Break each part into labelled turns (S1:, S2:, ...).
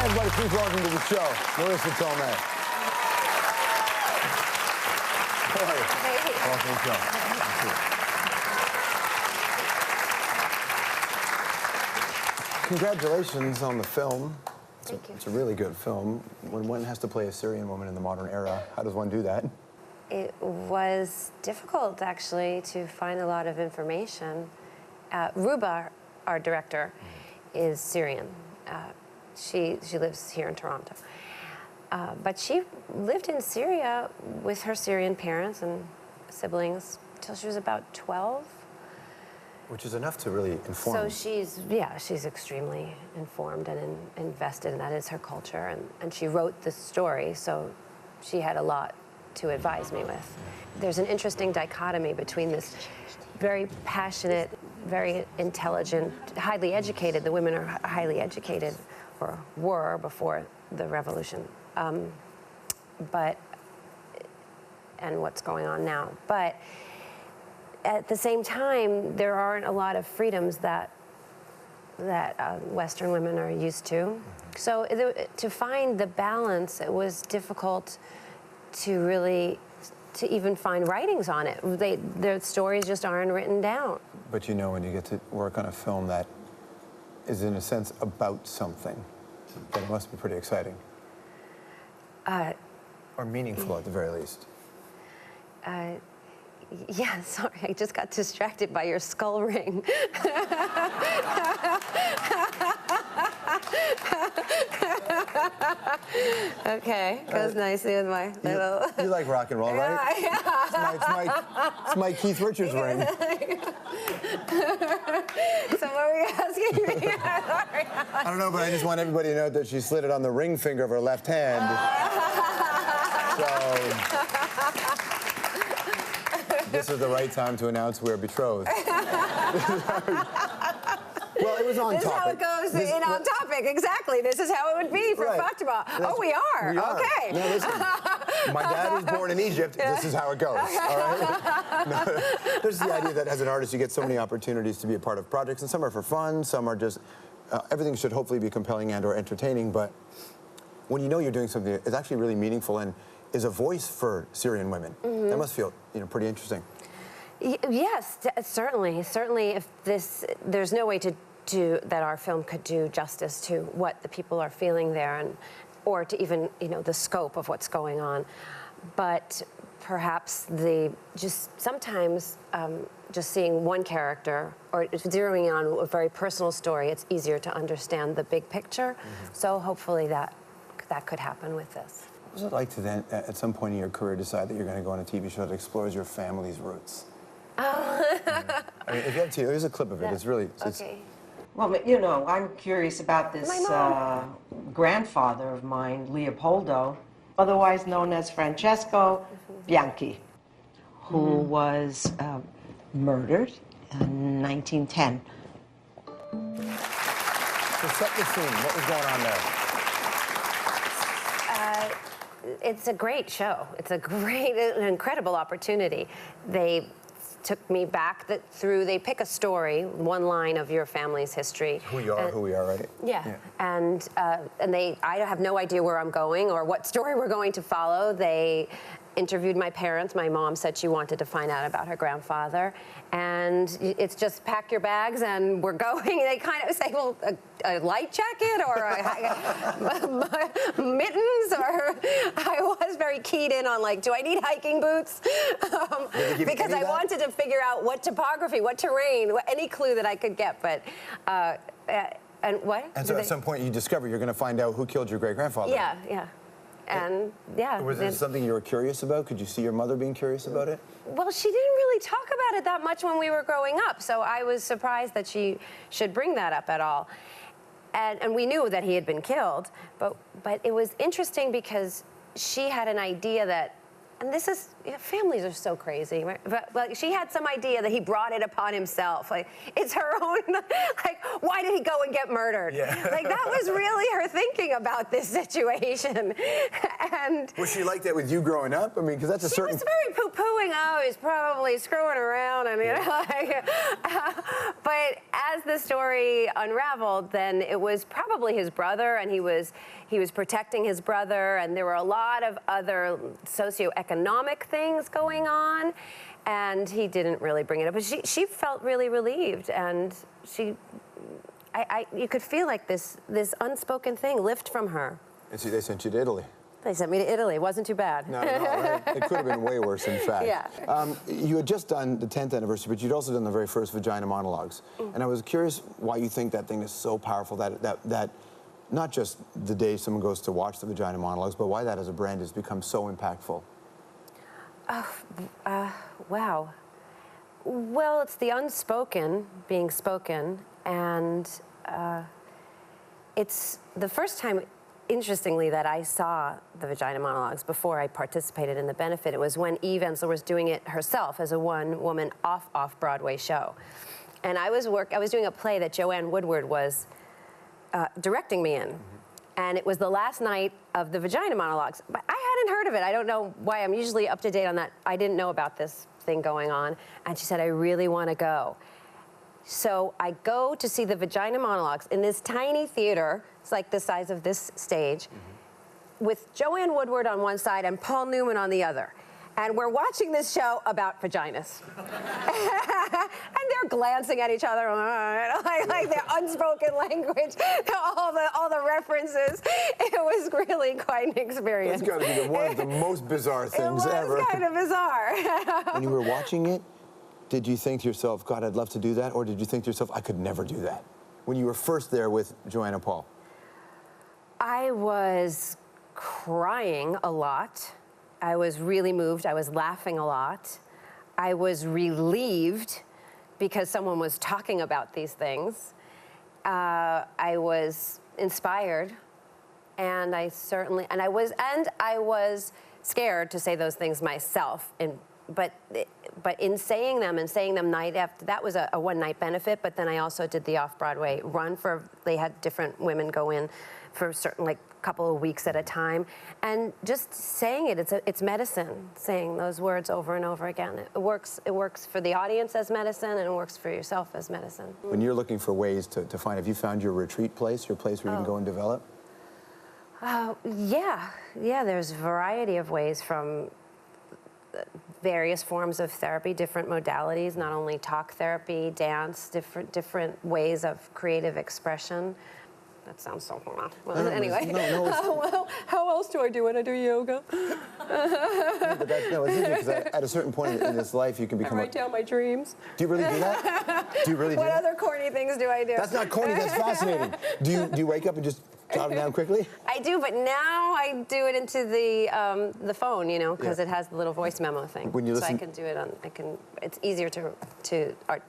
S1: Everybody, please welcome to the show, Marisa Tomei. How are you?
S2: Hey.
S1: Welcome to the show. Congratulations on the film.
S2: Thank you.
S1: It's a really good film. When one has to play a Syrian woman in the modern era, how does one do that?
S2: It was difficult, actually, to find a lot of information. Ruba, our director, is Syrian. She lives here in Toronto. But she lived in Syria with her Syrian parents and siblings till she was about 12.
S1: Which is enough to really inform.
S2: So she's extremely informed and invested, and that is her culture. And she wrote this story, so she had a lot to advise me with. There's an interesting dichotomy between this very passionate, very intelligent, highly educated. The women are highly educated, or were before the revolution, and what's going on now. But at the same time, there aren't a lot of freedoms that Western women are used to. So to find the balance, it was difficult to even find writings on it. Their stories just aren't written down.
S1: But you know, when you get to work on a film that is in a sense about something, then it must be pretty exciting. Or meaningful at the very least.
S2: Yeah, sorry, I just got distracted by your skull ring. Okay, goes nicely with my little...
S1: You like rock and roll, right?
S2: Yeah.
S1: It's my Keith Richards ring.
S2: So what were you asking me? Sorry.
S1: I don't know, but I just want everybody to know that she slid it on the ring finger of her left hand. So this is the right time to announce we're betrothed. Well, it was on
S2: this
S1: topic.
S2: This is how it goes on topic, exactly. This is how it would be for Fatima. Oh, we are? Okay.
S1: No, listen, my dad was born in Egypt. This is how it goes, all right? No, there's the idea that as an artist, you get so many opportunities to be a part of projects, and some are for fun, some are just, everything should hopefully be compelling and or entertaining, but when you know you're doing something that's actually really meaningful and is a voice for Syrian women, that must feel, pretty interesting.
S2: Yes, certainly. Certainly, if there's no way that our film could do justice to what the people are feeling there, or to even, the scope of what's going on. But perhaps sometimes just seeing one character or zeroing in on a very personal story, it's easier to understand the big picture. So hopefully that could happen with this.
S1: What was it like to then, at some point in your career, decide that you're going to go on a TV show that explores your family's roots? I mean, if you have to, there's a clip of it.
S2: Yeah.
S1: It's really...
S2: Okay.
S3: Well, I'm curious about this grandfather of mine, Leopoldo, otherwise known as Francesco Bianchi, who was murdered in 1910.
S1: So set the scene. What was going on there?
S2: It's a great show. It's an incredible opportunity. They took me back they pick a story, one line of your family's history.
S1: Who you are, who we are, right?
S2: Yeah. And I have no idea where I'm going or what story we're going to follow. They interviewed my parents. My mom said she wanted to find out about her grandfather. And it's just pack your bags and we're going. They kind of say, well, a light jacket or mittens, or I was very keyed in on do I need hiking boots? Because I wanted to figure out what topography, what terrain, any clue that I could get. But and what?
S1: And so at some point you discover you're going to find out who killed your great-grandfather.
S2: Yeah, yeah. And yeah.
S1: Was it something you were curious about? Could you see your mother being curious about it?
S2: Well, she didn't really talk about it that much when we were growing up, so I was surprised that she should bring that up at all. And we knew that he had been killed, but it was interesting because she had an idea that and this is, families are so crazy, right? But she had some idea that he brought it upon himself. Like, it's her own, like, why did he go and get murdered?
S1: Yeah.
S2: Like, that was really her thinking about this situation. And
S1: was she like that with you growing up? I mean, because that's a certain...
S2: She was very poo-pooing, oh, he's probably screwing around, and, you know, like, but as the story unraveled, then it was probably his brother, and he was protecting his brother, and there were a lot of other socioeconomic things going on, and he didn't really bring it up. But she felt really relieved, and you could feel like this unspoken thing lift from her.
S1: And see, they sent you to Italy.
S2: They sent me to Italy. It wasn't too bad.
S1: No, right? It could have been way worse, in fact.
S2: Yeah.
S1: You had just done the 10th anniversary, but you'd also done the very first Vagina Monologues. And I was curious why you think that thing is so powerful, that not just the day someone goes to watch the Vagina Monologues, but why that as a brand has become so impactful.
S2: Wow. Well, it's the unspoken being spoken, and it's the first time, interestingly, that I saw the Vagina Monologues before I participated in the benefit. It was when Eve Ensler was doing it herself as a one-woman off-Broadway show. And I was doing a play that Joanne Woodward was directing me in. And it was the last night of the Vagina Monologues. But I hadn't heard of it. I don't know why. I'm usually up to date on that. I didn't know about this thing going on. And she said, I really want to go. So I go to see the Vagina Monologues in this tiny theater. It's like the size of this stage, with Joanne Woodward on one side and Paul Newman on the other. And we're watching this show about vaginas. And they're glancing at each other, like their unspoken language, all the references. It was really quite an experience.
S1: That's got to be one of the most bizarre things ever.
S2: It was kind of bizarre.
S1: When you were watching it, did you think to yourself, God, I'd love to do that? Or did you think to yourself, I could never do that? When you were first there with Joanna Paul.
S2: I was crying a lot. I was really moved. I was laughing a lot. I was relieved because someone was talking about these things. I was inspired, and I was scared to say those things myself. But in saying them night after, that was a one-night benefit. But then I also did the off-Broadway run they had different women go in for certain, like, couple of weeks at a time, and just saying it's medicine. Saying those words over and over again, it works for the audience as medicine, and it works for yourself as medicine. When
S1: you're looking for ways to find, have you found your retreat place, your place where you can go and develop?
S2: Yeah, there's a variety of ways, from various forms of therapy, different modalities, not only talk therapy, dance, different ways of creative expression. That sounds so wrong. Well, anyway. Well, how else do I do it? I do yoga.
S1: But it's interesting, because at a certain point in this life, you can become.
S2: I write down my dreams.
S1: Do you really do that? Do you really do that?
S2: What other corny things do I do?
S1: That's not corny. That's fascinating. Do you wake up and just jot them down quickly?
S2: I do, but now I do it into the phone, you know, because it has the little voice memo thing.
S1: When you listen,
S2: so I can do it on. It's easier to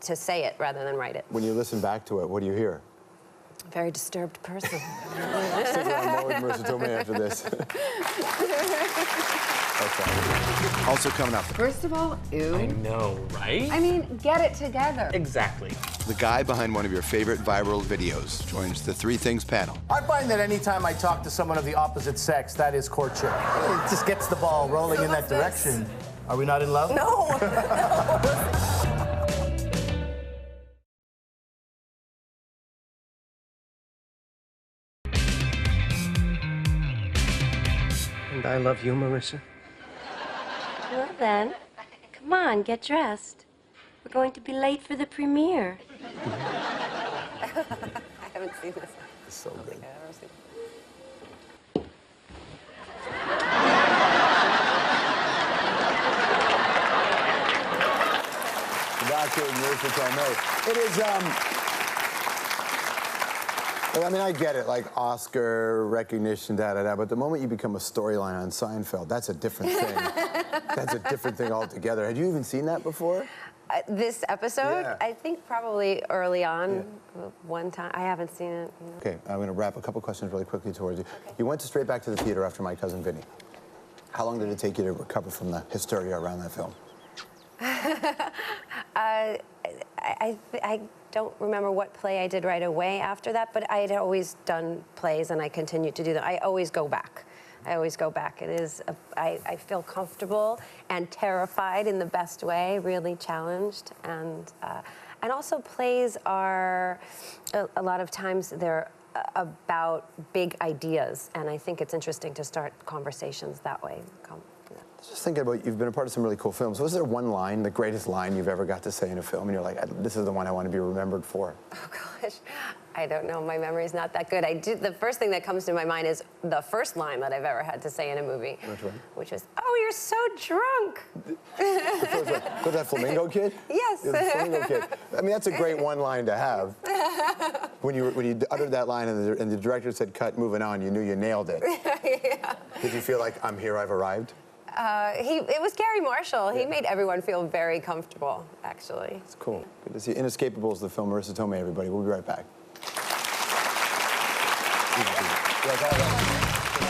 S2: say it rather than write it.
S1: When you listen back to it, what do you hear?
S2: Very disturbed person.
S1: Stick around more with Marisa Tomei after this. Okay. Also coming up.
S4: First of all, ew.
S5: I know, right?
S4: I mean, get it together.
S5: Exactly.
S1: The guy behind one of your favorite viral videos joins the Three Things panel.
S6: I find that anytime I talk to someone of the opposite sex, that is courtship. It just gets the ball rolling in that direction. Are we not in love?
S2: No.
S5: And I love you, Marisa.
S7: Well then, come on, get dressed. We're going to be late for the premiere.
S2: I haven't seen this.
S1: It's so good.
S2: Okay, I've never seen it.
S1: Dr. Marisa Tomei. It is, I mean, I get it, like Oscar recognition, but the moment you become a storyline on Seinfeld, that's a different thing. That's a different thing altogether. Had you even seen that before?
S2: This episode?
S1: Yeah.
S2: I think probably early on, one time. I haven't seen it. No.
S1: Okay, I'm going to wrap a couple questions really quickly towards you. Okay. You went straight back to the theater after My Cousin Vinny. How long did it take you to recover from the hysteria around that film?
S2: I don't remember what play I did right away after that, but I had always done plays and I continued to do them. I always go back. I always go back. It is, I feel comfortable and terrified in the best way, really challenged. And also plays are, a lot of times they're about big ideas. And I think it's interesting to start conversations that way.
S1: Just thinking about, you've been a part of some really cool films. Was there one line, the greatest line you've ever got to say in a film, and you're like, this is the one I want to be remembered for?
S2: Oh gosh, I don't know. My memory's not that good. The first thing that comes to my mind is the first line that I've ever had to say in a movie.
S1: Which one?
S2: Which was, "Oh, you're so drunk."
S1: The first one. Was that Flamingo Kid?
S2: Yes.
S1: Yeah, the Flamingo Kid. I mean, that's a great one line to have. When you uttered that line and the director said, "Cut, moving on," you knew you nailed it.
S2: Yeah.
S1: Did you feel like, I'm here, I've arrived?
S2: It was Gary Marshall. He made everyone feel very comfortable, actually.
S1: It's cool. Good to see you. Inescapable is the film. Marisa Tomei, everybody. We'll be right back.